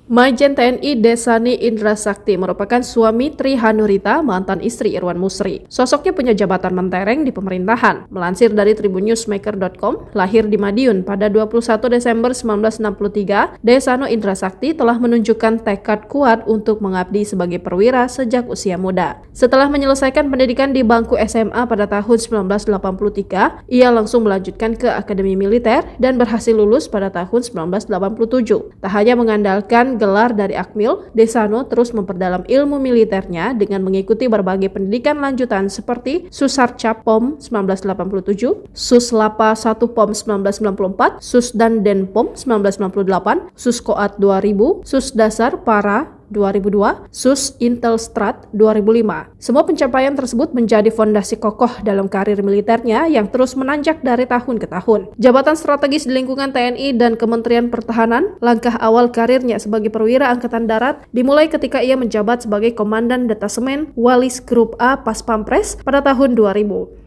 Majen TNI Desani Indra Sakti merupakan suami Tri Hanurita, mantan istri Irwan Musri. Sosoknya punya jabatan mentereng di pemerintahan. Melansir dari tribunnewsmaker.com, lahir di Madiun pada 21 Desember 1963, Desano Indra Sakti telah menunjukkan tekad kuat untuk mengabdi sebagai perwira sejak usia muda. Setelah menyelesaikan pendidikan di bangku SMA pada tahun 1983, ia langsung melanjutkan ke Akademi Militer dan berhasil lulus pada tahun 1987. Tak hanya mengandalkan gelar dari Akmil, Desano terus memperdalam ilmu militernya dengan mengikuti berbagai pendidikan lanjutan seperti Susarcap POM 1987, Suslapa 1 POM 1994, Susdan Den POM 1998, Suskoat 2000, Susdasar Para 2002, Sus Intelstrat 2005. Semua pencapaian tersebut menjadi fondasi kokoh dalam karir militernya yang terus menanjak dari tahun ke tahun. Jabatan strategis di lingkungan TNI dan Kementerian Pertahanan, langkah awal karirnya sebagai perwira Angkatan Darat dimulai ketika ia menjabat sebagai Komandan Detasemen Walis Grup A Pas Pampres pada tahun 2000.